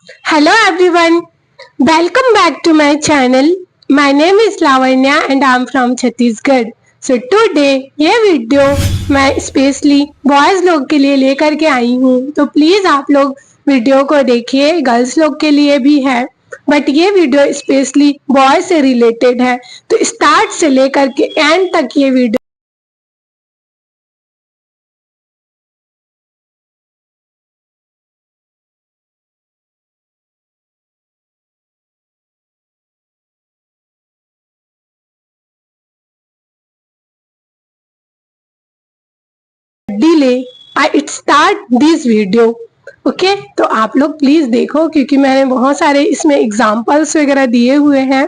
Hello everyone, welcome back to my channel. My name is Lavanya and I'm from Chhattisgarh. So today ये video मैं specially boys लोग के लिए लेकर के आई हूँ, तो प्लीज आप लोग वीडियो को देखिए। गर्ल्स लोग के लिए भी है बट ये वीडियो स्पेशली बॉय से रिलेटेड है, तो स्टार्ट से लेकर के एंड तक ये video delay I start this video. Okay, तो आप लोग प्लीज देखो क्योंकि मैंने बहुत सारे इसमें एग्जांपल्स वगैरह दिए हुए हैं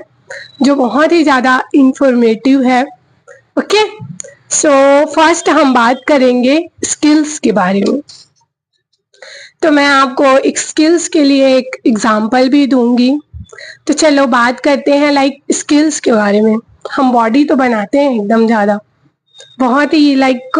जो बहुत ही ज्यादा इंफॉर्मेटिव है। ओके, सो फर्स्ट हम बात करेंगे स्किल्स के बारे में। तो मैं आपको एक स्किल्स के लिए एक एग्जांपल भी दूंगी। तो चलो बात करते हैं लाइक स्किल्स के बारे में। हम बॉडी तो बनाते हैं एकदम ज्यादा, बहुत ही लाइक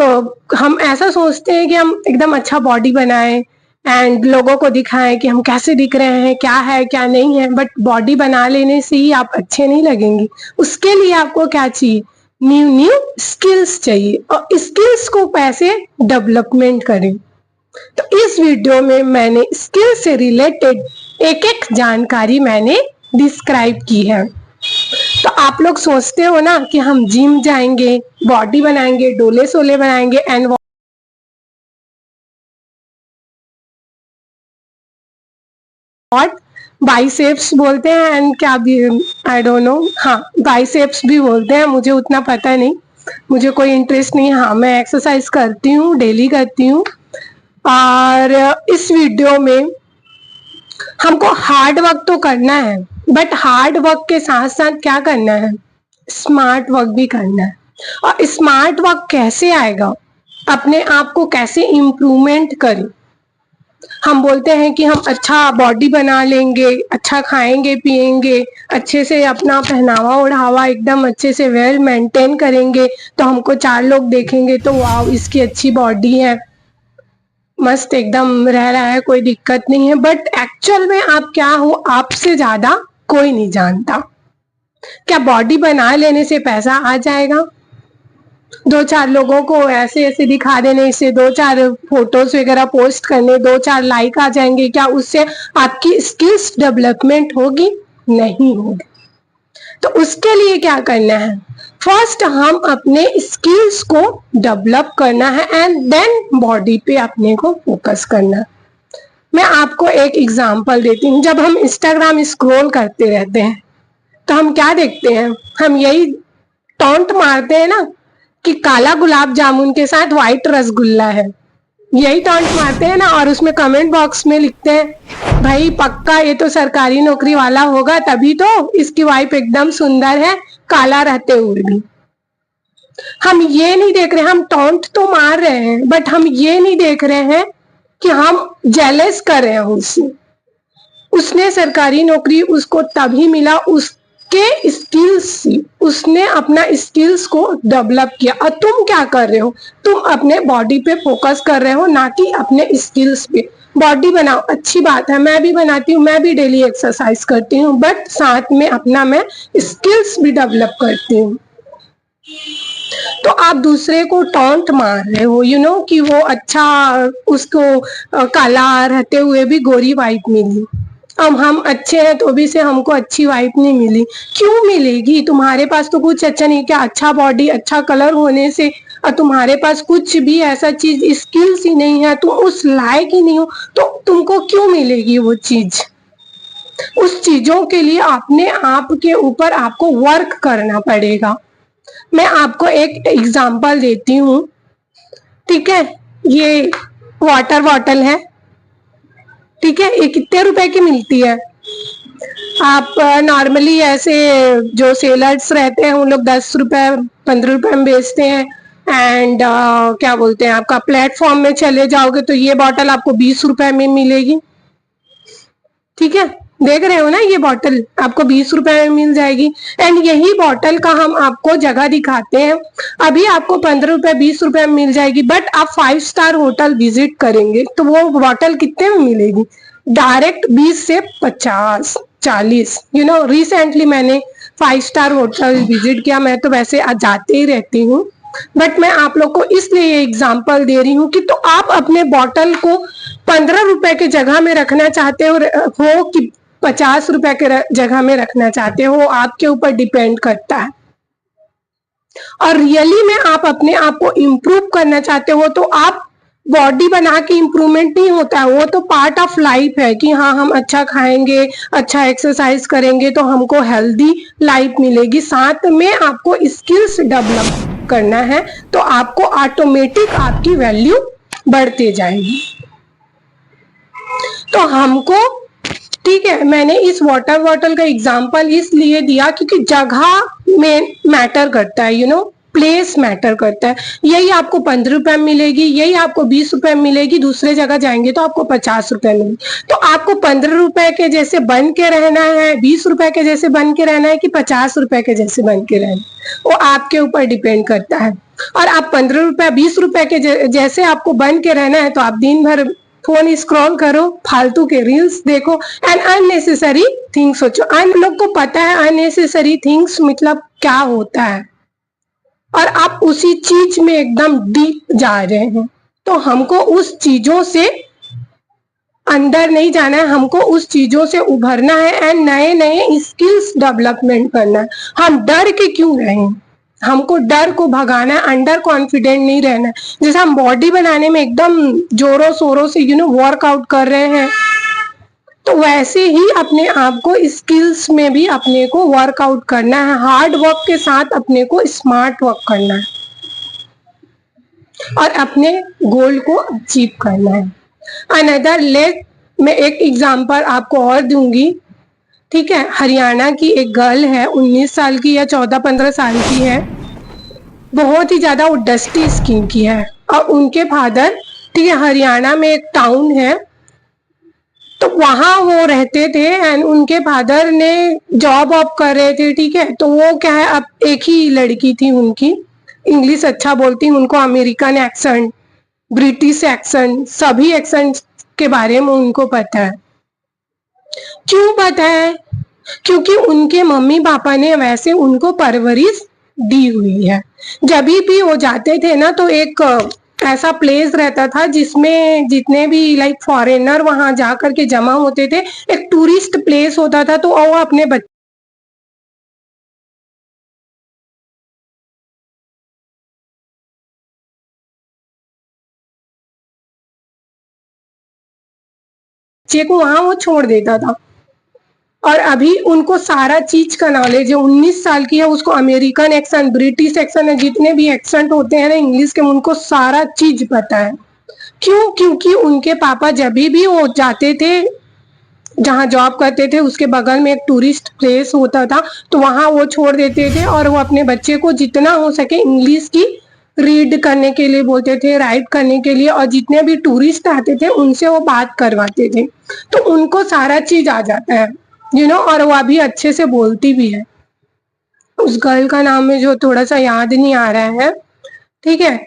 हम ऐसा सोचते हैं कि हम एकदम अच्छा बॉडी बनाएं एंड लोगों को दिखाएं कि हम कैसे दिख रहे हैं, क्या है क्या नहीं है। बट बॉडी बना लेने से ही आप अच्छे नहीं लगेंगे। उसके लिए आपको क्या चाहिए? न्यू न्यू स्किल्स चाहिए, और स्किल्स को कैसे डेवलपमेंट करें। तो इस वीडियो में मैंने स्किल से रिलेटेड एक एक जानकारी मैंने डिस्क्राइब की है। तो आप लोग सोचते हो ना कि हम जिम जाएंगे, बॉडी बनाएंगे, डोले सोले बनाएंगे एंड व्हाट बाइसेप्स बोलते हैं एंड क्या भी, आई डोंट नो। हाँ, बाइसेप्स भी बोलते हैं, मुझे उतना पता नहीं, मुझे कोई इंटरेस्ट नहीं है। हाँ, मैं एक्सरसाइज करती हूँ, डेली करती हूँ। और इस वीडियो में हमको हार्ड वर्क तो करना है, बट हार्ड वर्क के साथ साथ क्या करना है? स्मार्ट वर्क भी करना है। और स्मार्ट वर्क कैसे आएगा? अपने आप को कैसे इम्प्रूवमेंट करें? हम बोलते हैं कि हम अच्छा बॉडी बना लेंगे, अच्छा खाएंगे पिएंगे, अच्छे से अपना पहनावा ओढ़ावा एकदम अच्छे से वेल मेंटेन करेंगे, तो हमको चार लोग देखेंगे तो वाव इसकी अच्छी बॉडी है, मस्त एकदम रह रहा है, कोई दिक्कत नहीं है। बट एक्चुअल में आप क्या हो, आपसे ज्यादा कोई नहीं जानता। क्या बॉडी बना लेने से पैसा आ जाएगा? दो चार लोगों को ऐसे ऐसे दिखा देने से, दो चार फोटोज वगैरह पोस्ट करने, दो चार लाइक आ जाएंगे, क्या उससे आपकी स्किल्स डेवलपमेंट होगी? नहीं होगी। तो उसके लिए क्या करना है? फर्स्ट हम अपने स्किल्स को डेवलप करना है एंड देन बॉडी पे अपने को फोकस करना है। मैं आपको एक एग्जांपल देती हूँ। जब हम इंस्टाग्राम स्क्रॉल करते रहते हैं तो हम क्या देखते हैं? हम यही टॉन्ट मारते हैं ना कि काला गुलाब जामुन के साथ व्हाइट रसगुल्ला है, यही टॉन्ट मारते हैं ना। और उसमें कमेंट बॉक्स में लिखते हैं भाई पक्का ये तो सरकारी नौकरी वाला होगा, तभी तो इसकी वाइफ एकदम सुंदर है काला रहते हुए भी। हम ये नहीं देख रहे, हम टॉन्ट तो मार रहे हैं बट हम ये नहीं देख रहे हैं कि हम जेलस कर रहे हैं उससे। उसने सरकारी नौकरी उसको तभी मिला उसके स्किल्स से, उसने अपना स्किल्स को डेवलप किया। और तुम क्या कर रहे हो? तुम अपने बॉडी पे फोकस कर रहे हो, ना कि अपने स्किल्स पे। बॉडी बनाओ, अच्छी बात है, मैं भी बनाती हूँ, मैं भी डेली एक्सरसाइज करती हूँ, बट साथ में अपना मैं स्किल्स भी डेवलप करती हूँ। तो आप दूसरे को टॉन्ट मार रहे हो, यू नो कि वो अच्छा, उसको काला रहते हुए भी गोरी वाइफ मिली। अब हम अच्छे हैं तो भी से हमको अच्छी वाइफ नहीं मिली। क्यों मिलेगी? तुम्हारे पास तो कुछ अच्छा नहीं, क्या अच्छा बॉडी अच्छा कलर होने से और तुम्हारे पास कुछ भी ऐसा चीज स्किल्स ही नहीं है, तुम उस लायक ही नहीं हो, तो तुमको क्यों मिलेगी वो चीज? उस चीजों के लिए अपने आप के ऊपर आपको वर्क करना पड़ेगा। मैं आपको एक एग्जांपल देती हूँ, ठीक है? ये वाटर बॉटल है, ठीक है? ये कितने रुपए की मिलती है? आप नॉर्मली ऐसे जो सेलर्स रहते हैं उन लोग 10 रुपए 15 रुपए में बेचते हैं। एंड क्या बोलते हैं, आपका प्लेटफॉर्म में चले जाओगे तो ये बॉटल आपको 20 रुपए में मिलेगी, ठीक है? देख रहे हो ना, ये बॉटल आपको 20 रुपए में मिल जाएगी। एंड यही बॉटल का हम आपको जगह दिखाते हैं, अभी आपको 15 रुपए 20 रुपए में मिल जाएगी। बट आप 5 स्टार होटल विजिट करेंगे तो वो बॉटल कितने में मिलेगी? डायरेक्ट 20 से 50 40, रिसेंटली मैंने 5 स्टार होटल विजिट किया। मैं तो वैसे जाते ही रहती हूँ, बट मैं आप लोग को इसलिए ये एग्जांपल दे रही हूँ कि तो आप अपने बॉटल को 15 रुपए के जगह में रखना चाहते हो कि 50 रुपए के जगह में रखना चाहते हो, आपके ऊपर डिपेंड करता है। और रियली में आप अपने आप को इम्प्रूव करना चाहते हो तो आप बॉडी बना के इम्प्रूवमेंट नहीं होता है, वो तो पार्ट ऑफ लाइफ है कि हाँ हम अच्छा खाएंगे, अच्छा एक्सरसाइज करेंगे तो हमको हेल्दी लाइफ मिलेगी। साथ में आपको स्किल्स डेवलप करना है तो आपको ऑटोमेटिक आपकी वैल्यू बढ़ते जाएगी। तो हमको, ठीक है, मैंने इस वाटर बॉटल का एग्जांपल इसलिए दिया क्योंकि जगह में मैटर करता है, प्लेस मैटर करता है। यही आपको 15 रुपए में मिलेगी, यही आपको 20 रुपए में मिलेगी, दूसरे जगह जाएंगे तो आपको 50 रुपए मिलेगी। तो आपको 15 रुपए के जैसे बन के रहना है, 20 रुपए के जैसे बन के रहना है कि 50 रुपए के जैसे बन के रहना है, वो आपके ऊपर डिपेंड करता है। और आप 15 रुपए 20 रुपए के जैसे आपको बन के रहना है तो आप दिन भर फोन स्क्रॉल करो, फालतू के रील्स देखो एंड अननेसेसरी थिंग्स सोचो। हम लोग को पता है अननेसेसरी थिंग्स मतलब क्या होता है, और आप उसी चीज में एकदम डीप जा रहे हैं। तो हमको उस चीजों से अंदर नहीं जाना है, हमको उस चीजों से उभरना है एंड नए नए स्किल्स डेवलपमेंट करना है। हम डर के क्यों रहें, हमको डर को भगाना है, अंडर कॉन्फिडेंट नहीं रहना है। जैसे हम बॉडी बनाने में एकदम जोरों शोरों से वर्कआउट कर रहे हैं, तो वैसे ही अपने आप को स्किल्स में भी अपने को वर्कआउट करना है। हार्ड वर्क के साथ अपने को स्मार्ट वर्क करना है और अपने गोल को अचीव करना है। अनदर लेट मैं एक एग्जांपल आपको और दूंगी, ठीक है। हरियाणा की एक गर्ल है, 19 साल की या 14-15 साल की है, बहुत ही ज्यादा वो डस्टी स्किन की है। और उनके फादर, ठीक है, हरियाणा में एक टाउन है तो वहां वो रहते थे एंड उनके फादर ने जॉब ऑफ कर रहे थे, ठीक है। तो वो क्या है, अब एक ही लड़की थी उनकी, इंग्लिश अच्छा बोलती, उनको अमेरिकन एक्सेंट, ब्रिटिश एक्सेंट, सभी एक्सेंट के बारे में उनको पता है। क्यों पता है? क्योंकि उनके मम्मी पापा ने वैसे उनको परवरिश दी हुई है। जब भी वो जाते थे ना तो एक ऐसा प्लेस रहता था जिसमें जितने भी लाइक फॉरेनर वहां जा करके जमा होते थे, एक टूरिस्ट प्लेस होता था। तो वो अपने बच्चे को वहां वो छोड़ देता था। और अभी उनको सारा चीज का नॉलेज है, 19 साल की है, उसको अमेरिकन एक्सेंट, ब्रिटिश एक्सेंट, जितने भी एक्सेंट होते हैं ना इंग्लिश के, उनको सारा चीज पता है। क्यों? क्योंकि उनके पापा जब भी वो जाते थे, जहाँ जॉब करते थे उसके बगल में एक टूरिस्ट प्लेस होता था, तो वहां वो छोड़ देते थे और वो अपने बच्चे को जितना हो सके इंग्लिश की रीड करने के लिए बोलते थे, राइट करने के लिए, और जितने भी टूरिस्ट आते थे उनसे वो बात करवाते थे। तो उनको सारा चीज आ जाता है, और वो अभी अच्छे से बोलती भी है। उस गर्ल का नाम है जो थोड़ा सा याद नहीं आ रहा है, ठीक है।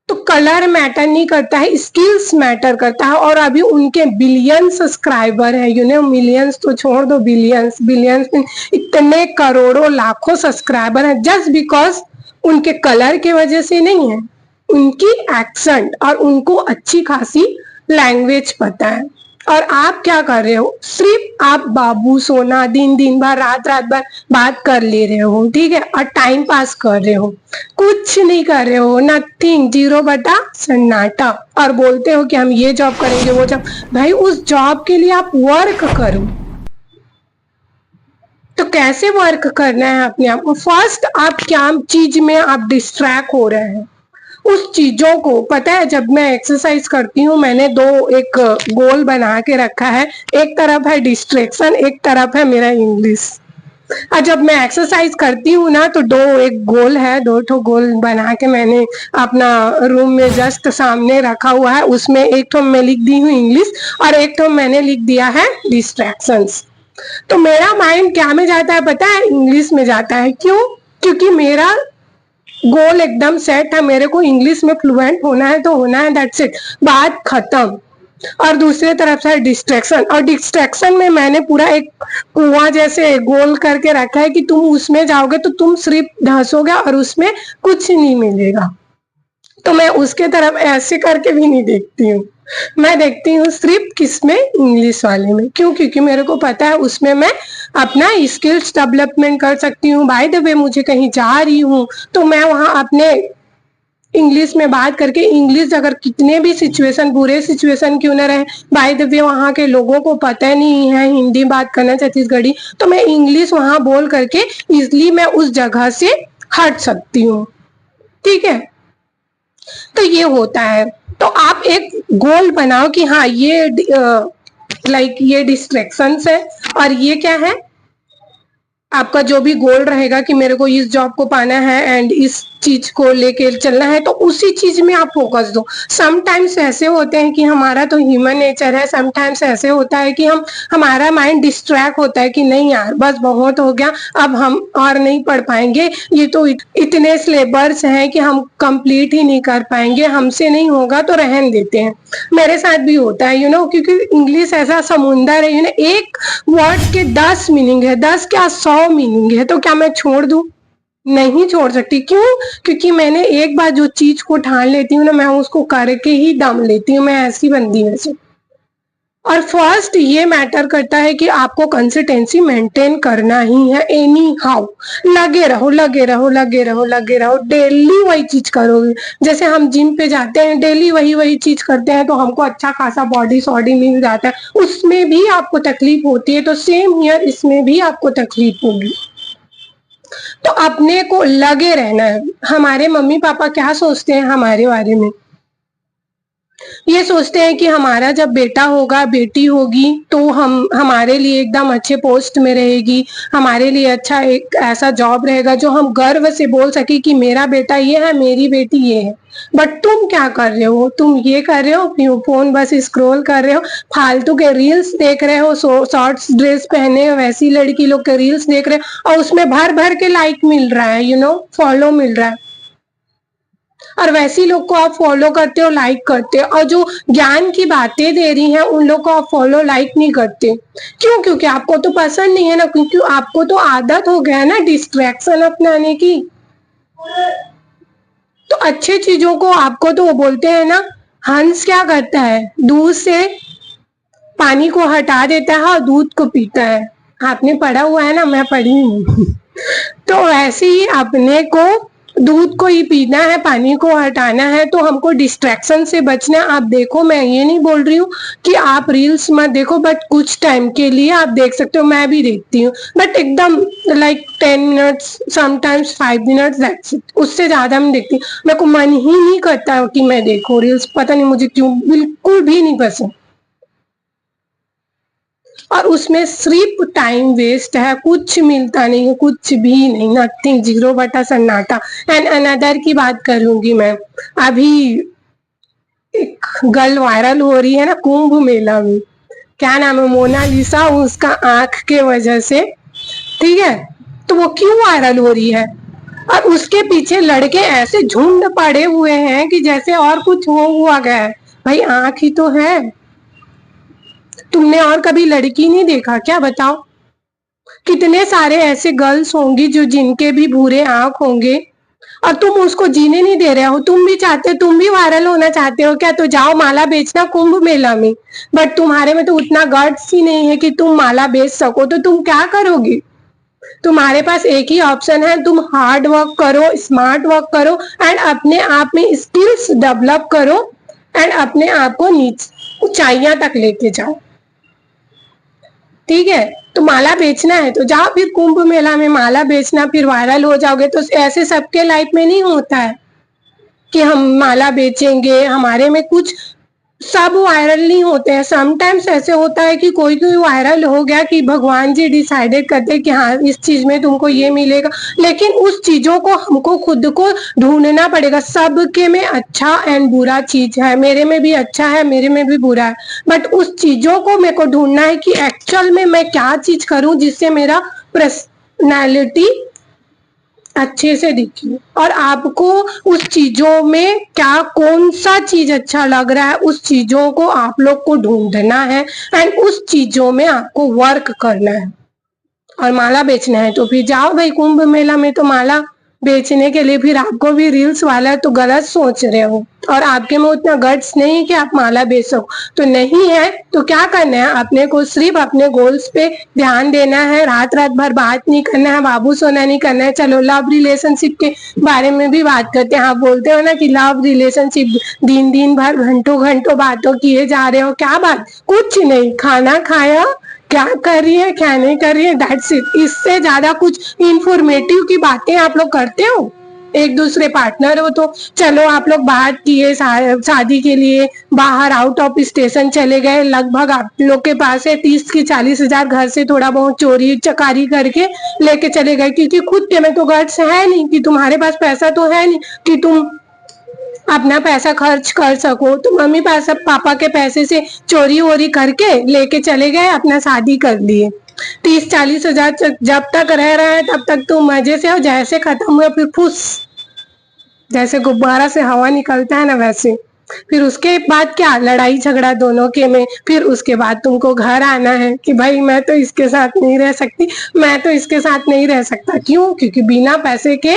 तो कलर मैटर नहीं करता है, स्किल्स मैटर करता है। और अभी उनके बिलियन सब्सक्राइबर है, मिलियंस तो छोड़ दो, बिलियंस, बिलियंस में इतने करोड़ों लाखों सब्सक्राइबर है, जस्ट बिकॉज उनके कलर की वजह से नहीं है, उनकी एक्सेंट और उनको अच्छी खासी लैंग्वेज पता है। और आप क्या कर रहे हो, सिर्फ आप बाबू सोना दिन दिन भर रात रात भर बात कर ले रहे हो, ठीक है, और टाइम पास कर रहे हो, कुछ नहीं कर रहे हो, नथिंग, 0/सन्नाटा। और बोलते हो कि हम ये जॉब करेंगे, वो जॉब। भाई उस जॉब के लिए आप वर्क करो। तो कैसे वर्क करना है अपने आप को? फर्स्ट आप क्या चीज में आप डिस्ट्रैक्ट हो रहे हैं, उस चीजों को पता है। जब मैं एक्सरसाइज करती हूँ, मैंने एक गोल बना के रखा है, एक तरफ है डिस्ट्रैक्शन, एक तरफ है मेरा इंग्लिश। और जब मैं एक्सरसाइज करती हूँ ना तो एक गोल है, 2 गोल बना के मैंने अपना रूम में जस्ट सामने रखा हुआ है। उसमें एक तो मैं लिख दी हूँ इंग्लिश और एक तो मैंने लिख दिया है डिस्ट्रैक्शंस। तो मेरा माइंड क्या में जाता है पता है? इंग्लिश में जाता है। क्यों? क्योंकि मेरा गोल एकदम सेट है, मेरे को इंग्लिश में फ्लुएंट होना है तो होना है, दैट्स इट, बात खत्म। और दूसरे तरफ से डिस्ट्रैक्शन, और डिस्ट्रैक्शन में मैंने पूरा एक कुआं जैसे गोल करके रखा है कि तुम उसमें जाओगे तो तुम सिर्फ धंसोगे और उसमें कुछ नहीं मिलेगा। तो मैं उसके तरफ ऐसे करके भी नहीं देखती हूँ, मैं देखती हूँ सिर्फ किसमें, इंग्लिश वाले में। क्यों? क्योंकि मेरे को पता है उसमें मैं अपना स्किल्स डेवलपमेंट कर सकती हूँ। बाय द वे मुझे कहीं जा रही हूँ तो मैं वहां अपने इंग्लिश में बात करके, इंग्लिश अगर कितने भी सिचुएशन, बुरे सिचुएशन क्यों ना रहे, बाय द वे वहाँ के लोगों को पता नहीं है हिंदी बात करना छत्तीसगढ़ी, तो मैं इंग्लिश वहां बोल करके इजिली मैं उस जगह से हट सकती हूँ। ठीक है, तो ये होता है। तो आप एक गोल बनाओ कि हाँ ये लाइक ये डिस्ट्रैक्शंस है, और ये क्या है आपका जो भी गोल रहेगा कि मेरे को इस जॉब को पाना है एंड इस चीज को लेके चलना है, तो उसी चीज में आप फोकस दो। समटाइम्स ऐसे होते हैं कि हमारा तो ह्यूमन नेचर है, समटाइम्स ऐसे होता है कि हमारा माइंड डिस्ट्रैक्ट होता है कि नहीं यार बस बहुत हो गया, अब हम और नहीं पढ़ पाएंगे, ये तो इतने सिलेबस हैं कि हम कंप्लीट ही नहीं कर पाएंगे, हमसे नहीं होगा तो रहन देते हैं। मेरे साथ भी होता है क्योंकि इंग्लिश ऐसा समुंदर है, एक वर्ड के 10 मीनिंग है, 10 क्या 100 मीनिंग है, तो क्या मैं छोड़ दूं? नहीं छोड़ सकती। क्यों? क्योंकि मैंने एक बार जो चीज को ठान लेती हूँ ना, मैं उसको करके ही दम लेती हूँ, मैं ऐसी बंदी हूँ ऐसे। और फर्स्ट ये मैटर करता है कि आपको कंसिस्टेंसी मेंटेन करना ही है, एनी हाउ। लगे रहो लगे रहो लगे रहो लगे रहो, डेली वही चीज करोगे। जैसे हम जिम पे जाते हैं, डेली वही चीज करते हैं तो हमको अच्छा खासा बॉडी सॉडी मिल जाता है, उसमें भी आपको तकलीफ होती है, तो सेम हियर इसमें भी आपको तकलीफ होगी। तो अपने को लगे रहना है। हमारे मम्मी पापा क्या सोचते हैं हमारे बारे में? ये सोचते हैं कि हमारा जब बेटा होगा, बेटी होगी, तो हमारे लिए एकदम अच्छे पोस्ट में रहेगी, हमारे लिए अच्छा एक ऐसा जॉब रहेगा जो हम गर्व से बोल सके कि मेरा बेटा ये है, मेरी बेटी ये है। बट तुम क्या कर रहे हो? तुम ये कर रहे हो, फोन बस स्क्रॉल कर रहे हो, फालतू के रील्स देख रहे हो, शॉर्ट्स ड्रेस पहने वैसी लड़की लोग के रील्स देख रहे हो, और उसमें भर भर के लाइक मिल रहा है, फॉलो मिल रहा है, और वैसी लोग को आप फॉलो करते हो, लाइक करते हो, और जो ज्ञान की बातें दे रही हैं उन लोग को आप फॉलो लाइक नहीं करते। क्यों? क्योंकि आपको तो पसंद नहीं है ना, क्योंकि आपको तो आदत हो गया है ना डिस्ट्रैक्शन अपनाने की। तो अच्छे चीजों को आपको तो वो बोलते हैं ना, हंस क्या करता है, दूध से पानी को हटा देता है और दूध को पीता है। आपने पढ़ा हुआ है ना, मैं पढ़ी हूँ। तो वैसे ही अपने को दूध को ही पीना है, पानी को हटाना है, तो हमको डिस्ट्रैक्शन से बचना। आप देखो, मैं ये नहीं बोल रही हूँ कि आप रील्स मत देखो, बट कुछ टाइम के लिए आप देख सकते हो, मैं भी देखती हूँ, बट एकदम like 10 minutes, sometimes 5 minutes, that's it. उससे ज्यादा मैं देखती, मेरे को मन ही नहीं करता कि मैं देखूं रील्स, पता नहीं मुझे क्यों, बिल्कुल भी नहीं पसंद। और उसमें सिर्फ टाइम वेस्ट है, कुछ मिलता नहीं है, कुछ भी नहीं, नथिंग, 0 बटा सन्नाटा। एंड अनदर की बात करूंगी मैं, अभी एक गर्ल वायरल हो रही है ना कुंभ मेला में, क्या नाम है, मोनालिसा, उसका आंख के वजह से, ठीक है, तो वो क्यों वायरल हो रही है? और उसके पीछे लड़के ऐसे झुंड पड़े हुए हैं कि जैसे और कुछ हुआ गया है। भाई आंख ही तो है, तुमने और कभी लड़की नहीं देखा क्या? बताओ, कितने सारे ऐसे गर्ल्स होंगी जो जिनके भी भूरे आंख होंगे, और तुम उसको जीने नहीं दे रहे हो। तुम भी चाहते हो, तुम भी वायरल होना चाहते हो क्या? तो जाओ माला बेचना कुंभ मेला में, बट तुम्हारे में तो उतना गट्स ही नहीं है कि तुम माला बेच सको, तो तुम क्या करोगे? तुम्हारे पास एक ही ऑप्शन है, तुम हार्ड वर्क करो, स्मार्ट वर्क करो, एंड अपने आप में स्किल्स डेवलप करो, एंड अपने आप को ऊंचाइयां तक लेके जाओ। ठीक है, तो माला बेचना है तो जाओ फिर कुंभ मेला में माला बेचना, फिर वायरल हो जाओगे। तो ऐसे सबके लाइफ में नहीं होता है कि हम माला बेचेंगे, हमारे में कुछ, सब वायरल नहीं होते हैं। समटाइम्स ऐसे होता है कि कोई कोई वायरल हो गया कि भगवान जी डिसाइडेड करते हैं कि हाँ इस चीज में तुमको ये मिलेगा, लेकिन उस चीजों को हमको खुद को ढूंढना पड़ेगा। सबके में अच्छा एंड बुरा चीज है, मेरे में भी अच्छा है, मेरे में भी बुरा है, बट उस चीजों को मेरे को ढूंढना है कि एक्चुअल में मैं क्या चीज करूं जिससे मेरा पर्सनैलिटी अच्छे से देखिए और आपको उस चीजों में क्या कौन सा चीज अच्छा लग रहा है, उस चीजों को आप लोग को ढूंढना है एंड उस चीजों में आपको वर्क करना है। और माला बेचना है तो फिर जाओ भाई कुंभ मेला में, तो माला बेचने के लिए फिर आपको भी रील्स वाला है तो गलत सोच रहे हो और आपके में उतना गट्स नहीं है कि आप माला बेच सको। तो नहीं है तो क्या करना है, अपने को सिर्फ अपने गोल्स पे ध्यान देना है, रात रात भर बात नहीं करना है, बाबू सोना नहीं करना है। चलो लव रिलेशनशिप के बारे में भी बात करते हैं। आप बोलते हो ना कि लव रिलेशनशिप दिन दिन भर घंटों घंटों बातों किए जा रहे हो, क्या बात, कुछ नहीं, खाना खाया, क्या कर रही है क्या नहीं कर रही है, दैट्स इट। इससे ज्यादा कुछ इंफॉर्मेटिव की बातें आप लोग करते हो, एक दूसरे पार्टनर हो तो चलो आप लोग बात किए, शादी के लिए बाहर आउट ऑफ स्टेशन चले गए, लगभग आप लोग के पास है 30 की 40 हजार, घर से थोड़ा बहुत चोरी चकारी करके लेके चले गए, क्योंकि खुद के में तो गट्स है नहीं कि तुम्हारे पास पैसा तो है नहीं कि तुम अपना पैसा खर्च कर सको, तो मम्मी पापा के पैसे से चोरी वोरी करके लेके चले गए, अपना शादी कर लिए। 30-40 हजार जब तक रह रहा है तब तक तो मजे से, और जैसे खत्म हुआ फिर फुस, जैसे गुब्बारा से हवा निकलता है ना वैसे। फिर उसके बाद क्या, लड़ाई झगड़ा दोनों के में। फिर उसके बाद तुमको घर आना है कि भाई मैं तो इसके साथ नहीं रह सकती, मैं तो इसके साथ नहीं रह सकता। क्यों? क्योंकि बिना पैसे के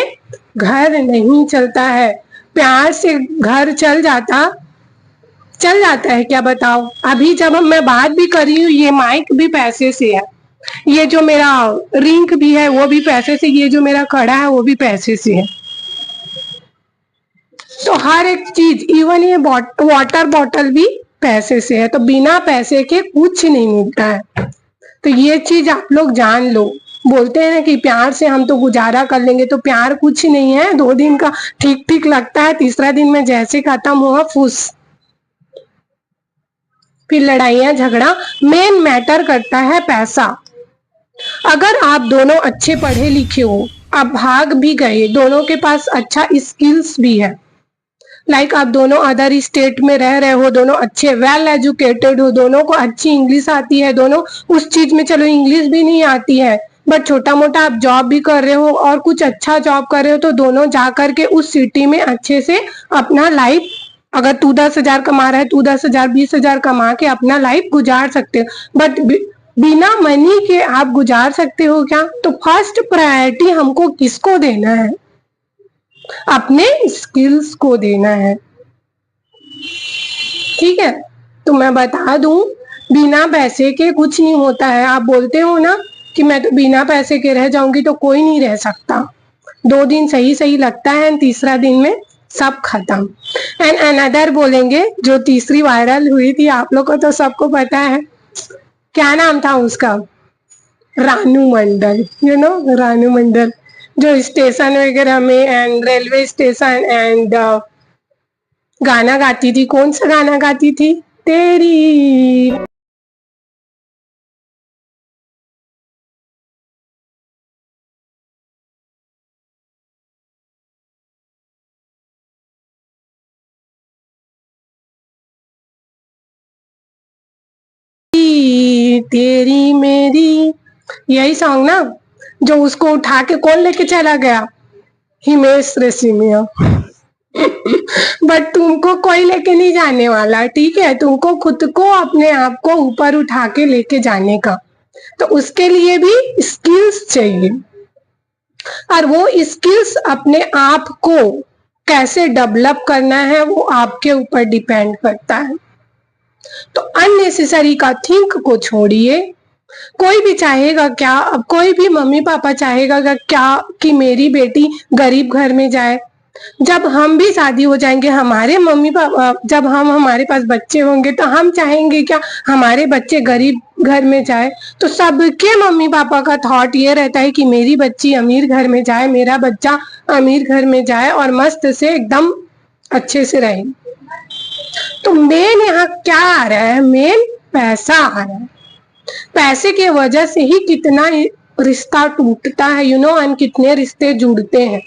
घर नहीं चलता है। प्यार से घर चल जाता है क्या, बताओ। अभी जब मैं बात भी कर रही हूँ, ये माइक भी पैसे से है, ये जो मेरा रिंग भी है वो भी पैसे से, ये जो मेरा कड़ा है वो भी पैसे से है। तो हर एक चीज, इवन ये वाटर बॉटल भी पैसे से है। तो बिना पैसे के कुछ नहीं मिलता है। तो ये चीज आप लोग जान लो। बोलते हैं ना कि प्यार से हम तो गुजारा कर लेंगे, तो प्यार कुछ नहीं है। 2 दिन का ठीक ठीक लगता है, तीसरा दिन में जैसे खत्म हुआ फुस, फिर लड़ाइयां झगड़ा। मेन मैटर करता है पैसा। अगर आप दोनों अच्छे पढ़े लिखे हो, आप भाग भी गए, दोनों के पास अच्छा स्किल्स भी है, लाइक आप दोनों अदर स्टेट में रह रहे हो, दोनों अच्छे वेल एजुकेटेड हो, दोनों को अच्छी इंग्लिश आती है, दोनों उस चीज में, चलो इंग्लिश भी नहीं आती है बट छोटा मोटा आप जॉब भी कर रहे हो और कुछ अच्छा जॉब कर रहे हो, तो दोनों जा करके उस सिटी में अच्छे से अपना लाइफ, अगर तू 10,000 कमा रहा है, तू 10,000 20,000 कमा के अपना लाइफ गुजार सकते हो। बट बिना मनी के आप गुजार सकते हो क्या? तो फर्स्ट प्रायोरिटी हमको किसको देना है? अपने स्किल्स को देना है। ठीक है, तो मैं बता दूं, बिना पैसे के कुछ नहीं होता है। आप बोलते हो ना कि मैं तो बिना पैसे के रह जाऊंगी, तो कोई नहीं रह सकता। 2 दिन सही सही लगता है, तीसरा दिन में सब खत्म। एंड अनदर बोलेंगे, जो तीसरी वायरल हुई थी, आप लोग को तो सबको पता है, क्या नाम था उसका, रानू मंडल, यू नो रानू मंडल, जो स्टेशन वगैरह में एंड रेलवे स्टेशन एंड गाना गाती थी। कौन सा गाना गाती थी? तेरी तेरी मेरी, यही सॉन्ग ना, जो उसको उठा के कौन लेके चला गया? हिमेश रेशमिया। बट तुमको कोई लेके नहीं जाने वाला, ठीक है? तुमको खुद को, अपने आप को ऊपर उठा के लेके जाने का, तो उसके लिए भी स्किल्स चाहिए। और वो स्किल्स अपने आप को कैसे डेवलप करना है वो आपके ऊपर डिपेंड करता है। तो अननेसेसरी का थिंक को छोड़िए। कोई भी चाहेगा क्या, अब कोई भी मम्मी पापा चाहेगा क्या कि मेरी बेटी गरीब घर में जाए? जब हम भी शादी हो जाएंगे, हमारे मम्मी पापा, जब हमारे पास बच्चे होंगे, तो हम चाहेंगे क्या हमारे बच्चे गरीब घर में जाए? तो सबके मम्मी पापा का थॉट ये रहता है कि मेरी बच्ची अमीर घर में जाए, मेरा बच्चा अमीर घर में जाए और मस्त से एकदम अच्छे से रहे। तो मेन यहाँ क्या आ रहा है? मेन पैसा आ रहा है। पैसे की वजह से ही कितना रिश्ता टूटता है, यू नो, एंड कितने रिश्ते जुड़ते हैं।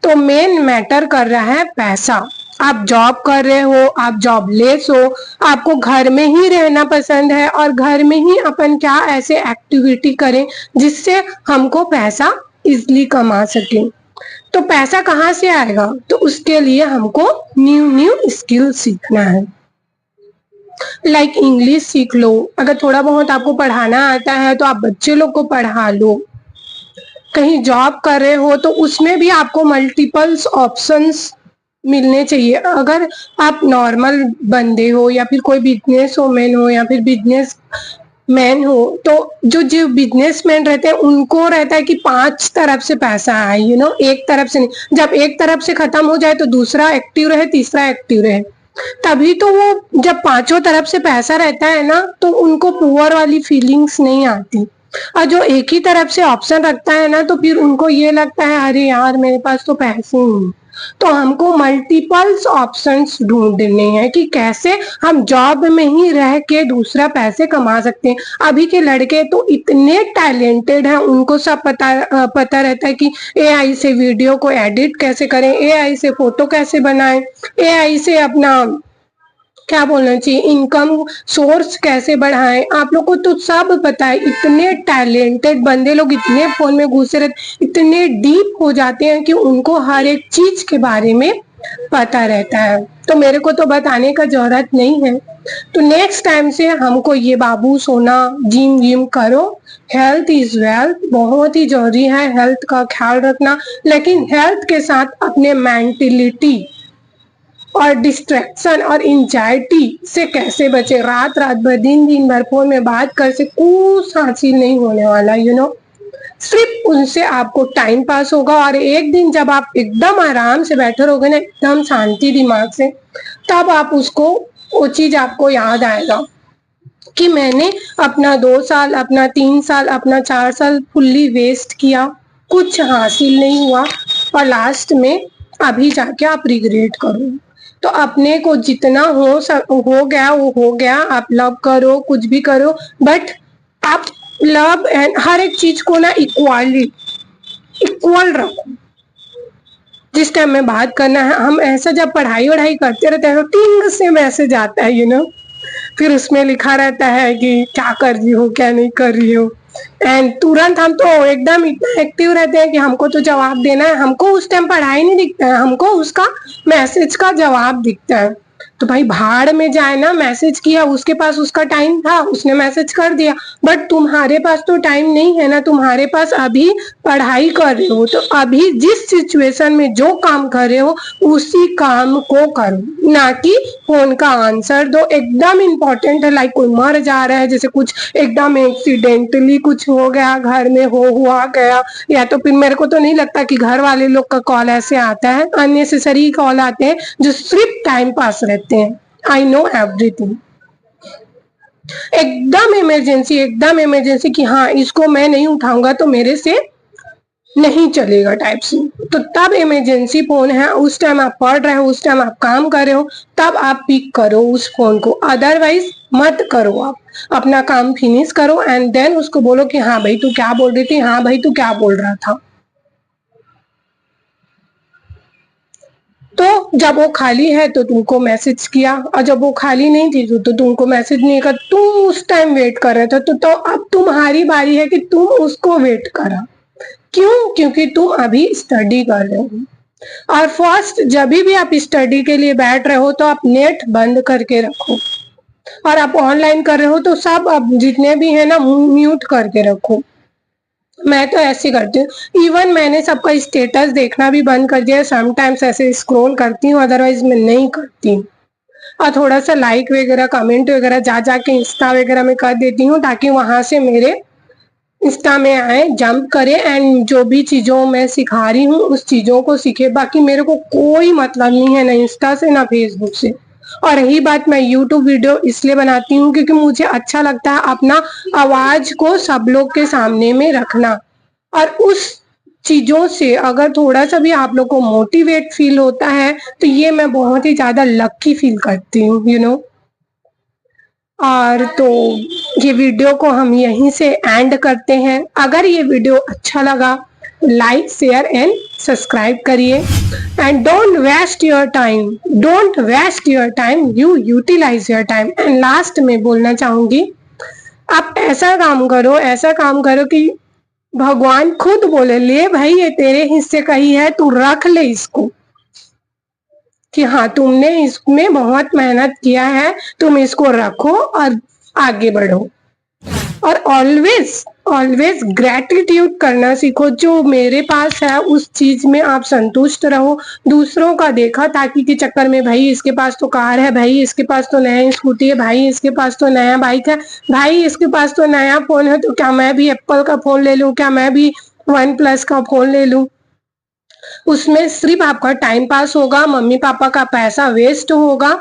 तो मेन मैटर कर रहा है पैसा। आप जॉब कर रहे हो, आप जॉबलेस हो, आपको घर में ही रहना पसंद है और घर में ही अपन क्या ऐसे एक्टिविटी करें जिससे हमको पैसा इजली कमा सके। तो पैसा कहाँ से आएगा? तो उसके लिए हमको न्यू न्यू स्किल सीखना है। लाइक इंग्लिश सीख लो, अगर थोड़ा बहुत आपको पढ़ाना आता है तो आप बच्चे लोग को पढ़ा लो। कहीं जॉब कर रहे हो तो उसमें भी आपको मल्टीपल्स ऑप्शंस मिलने चाहिए। अगर आप नॉर्मल बंदे हो या फिर कोई बिजनेस वोमेन हो या फिर बिजनेस मैन हो, तो जो जो बिजनेसमैन रहते हैं उनको रहता है कि 5 तरफ से पैसा आए, एक तरफ से नहीं। जब एक तरफ से खत्म हो जाए तो दूसरा एक्टिव रहे, तीसरा एक्टिव रहे, तभी तो वो जब पांचों तरफ से पैसा रहता है ना तो उनको पुअर वाली फीलिंग्स नहीं आती। और जो एक ही तरफ से ऑप्शन रखता है ना तो फिर उनको ये लगता है अरे यार मेरे पास तो पैसे नहीं। तो हमको मल्टीपल्स ऑप्शंस ढूंढने हैं कि कैसे हम जॉब में ही रह के दूसरा पैसे कमा सकते हैं। अभी के लड़के तो इतने टैलेंटेड हैं, उनको सब पता रहता है कि एआई से वीडियो को एडिट कैसे करें, एआई से फोटो कैसे बनाएं, एआई से अपना क्या बोलना चाहिए इनकम सोर्स कैसे बढ़ाएं। आप लोग को तो सब पता है, इतने टैलेंटेड बंदे लोग इतने फोन में घुसे रहते, इतने डीप हो जाते हैं कि उनको हर एक चीज के बारे में पता रहता है। तो मेरे को तो बताने का जरूरत नहीं है। तो नेक्स्ट टाइम से हमको ये बाबू सोना जिम जिम करो, हेल्थ इज वेल्थ, बहुत ही जरूरी है हेल्थ का ख्याल रखना। लेकिन हेल्थ के साथ अपने मेंटलिटी और डिस्ट्रैक्शन और इंजाइटी से कैसे बचे। रात रात भर दिन दिन भर फोन में बात कर से कुछ हासिल नहीं होने वाला, सिर्फ उनसे आपको टाइम पास होगा। और एक दिन जब आप एकदम आराम से बैठे रहोगे ना, एकदम शांति दिमाग से, तब आप उसको वो चीज आपको याद आएगा कि मैंने अपना 2 साल, अपना 3 साल, अपना 4 साल फुल्ली वेस्ट किया, कुछ हासिल नहीं हुआ और लास्ट में अभी जाके आप रिग्रेट करो। तो अपने को जितना हो गया वो हो गया। आप लव करो, कुछ भी करो, बट आप लव एंड हर एक चीज को ना इक्वल रखो। जिस टाइम में बात करना है, हम ऐसा जब पढ़ाई वढ़ाई करते रहते हैं तो टिंग से मैसेज आता है, फिर उसमें लिखा रहता है कि क्या कर रही हो, क्या नहीं कर रही हो, एंड तुरंत हम तो एकदम इतना एक्टिव रहते हैं कि हमको तो जवाब देना है। हमको उस टाइम पढ़ाई नहीं दिखता है, हमको उसका मैसेज का जवाब दिखता है। तो भाई भाड़ में जाए ना, मैसेज किया, उसके पास उसका टाइम था, उसने मैसेज कर दिया, बट तुम्हारे पास तो टाइम नहीं है ना, तुम्हारे पास अभी पढ़ाई कर रहे हो। तो अभी जिस सिचुएशन में जो काम कर रहे हो उसी काम को करो, ना कि फोन का आंसर दो। एकदम इम्पोर्टेंट है, लाइक कोई मर जा रहा है, जैसे कुछ एकदम एक्सीडेंटली कुछ हो गया घर में, हुआ गया, या तो फिर मेरे को तो नहीं लगता कि घर वाले लोग का कॉल ऐसे आता है, अननेसेसरी कॉल आते हैं जो सिर्फ टाइम पास रहते हैं। I know everything. एकदम इमरजेंसी कि हाँ इसको मैं नहीं उठाऊंगा तो मेरे से नहीं चलेगा टाइप से, तो तब इमरजेंसी फोन है, उस टाइम आप पढ़ रहे हो, उस टाइम आप काम कर रहे हो, तब आप पिक करो उस फोन को। अदरवाइज मत करो, आप अपना काम फिनिश करो एंड देन उसको बोलो कि हाँ भाई तू क्या बोल रही थी, हाँ भाई तू क्या बोल रहा था। तो जब वो खाली है तो तुमको मैसेज किया, और जब वो खाली नहीं थी तो तुमको मैसेज नहीं किया, तुम उस टाइम वेट कर रहे थे, तो अब तुम्हारी बारी है कि तुम उसको वेट करा। क्यों? क्योंकि तुम अभी स्टडी कर रहे हो। और फर्स्ट जब भी आप स्टडी के लिए बैठ रहे हो तो आप नेट बंद करके रखो, और आप ऑनलाइन कर रहे हो तो सब अब जितने भी है ना म्यूट करके रखो। मैं तो ऐसे करती हूँ, इवन मैंने सबका स्टेटस देखना भी बंद कर दिया है। समटाइम्स ऐसे स्क्रॉल करती हूँ, अदरवाइज मैं नहीं करती हूँ। और थोड़ा सा लाइक वगैरह कमेंट वगैरह जा जाके इंस्टा वगैरह में कर देती हूँ, ताकि वहां से मेरे इंस्टा में आए, जंप करे एंड जो भी चीजों मैं सिखा रही हूँ उस चीजों को सीखे। बाकी मेरे को कोई मतलब नहीं है, ना इंस्टा से ना फेसबुक से। और रही बात, मैं यूट्यूब वीडियो इसलिए बनाती हूँ क्योंकि मुझे अच्छा लगता है अपना आवाज को सब लोग के सामने में रखना। और उस चीजों से अगर थोड़ा सा भी आप लोग को मोटिवेट फील होता है तो ये मैं बहुत ही ज्यादा लकी फील करती हूँ, और तो ये वीडियो को हम यहीं से एंड करते हैं। अगर ये वीडियो अच्छा लगा लाइक शेयर एंड सब्सक्राइब करिए, and don't waste your time, you utilise your time. And last में बोलना चाहूंगी, आप ऐसा काम करो कि भगवान खुद बोले ले भाई ये तेरे हिस्से का ही है, तू रख ले इसको, कि हाँ तुमने इसमें बहुत मेहनत किया है, तुम इसको रखो और आगे बढ़ो। और ऑलवेज ऑलवेज ग्रेटिट्यूड करना सीखो, जो मेरे पास है उस चीज में आप संतुष्ट रहो। दूसरों का देखा ताकि के चक्कर में भाई इसके पास तो कार है, भाई इसके पास तो नया स्कूटी है, भाई इसके पास तो नया बाइक है, भाई इसके पास तो नया फोन है, तो क्या मैं भी एप्पल का फोन ले लूं, क्या मैं भी वन प्लस का फोन ले लूं। उसमें सिर्फ आपका टाइम पास होगा, मम्मी पापा का पैसा वेस्ट होगा।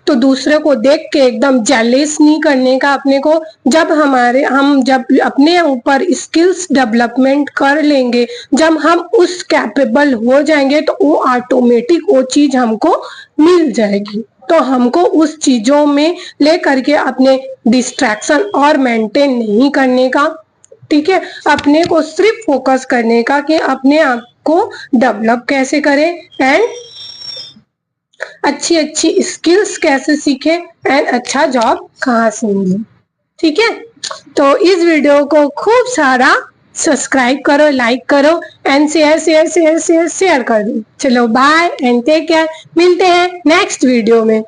तो दूसरे को देख के एकदम जेलिस नहीं करने का अपने को। जब अपने ऊपर स्किल्स डेवलपमेंट कर लेंगे, जब हम उस कैपेबल हो जाएंगे, तो वो ऑटोमेटिक वो चीज हमको मिल जाएगी। तो हमको उस चीजों में ले करके अपने डिस्ट्रैक्शन और मेंटेन नहीं करने का, ठीक है, अपने को सिर्फ फोकस करने का कि अपने आप को डेवलप कैसे करें एंड अच्छी अच्छी स्किल्स कैसे सीखे एंड अच्छा जॉब कहाँ से मिले। ठीक है, तो इस वीडियो को खूब सारा सब्सक्राइब करो, लाइक करो and share share share share share कर दो। चलो बाय एंड टेक केयर, मिलते हैं नेक्स्ट वीडियो में।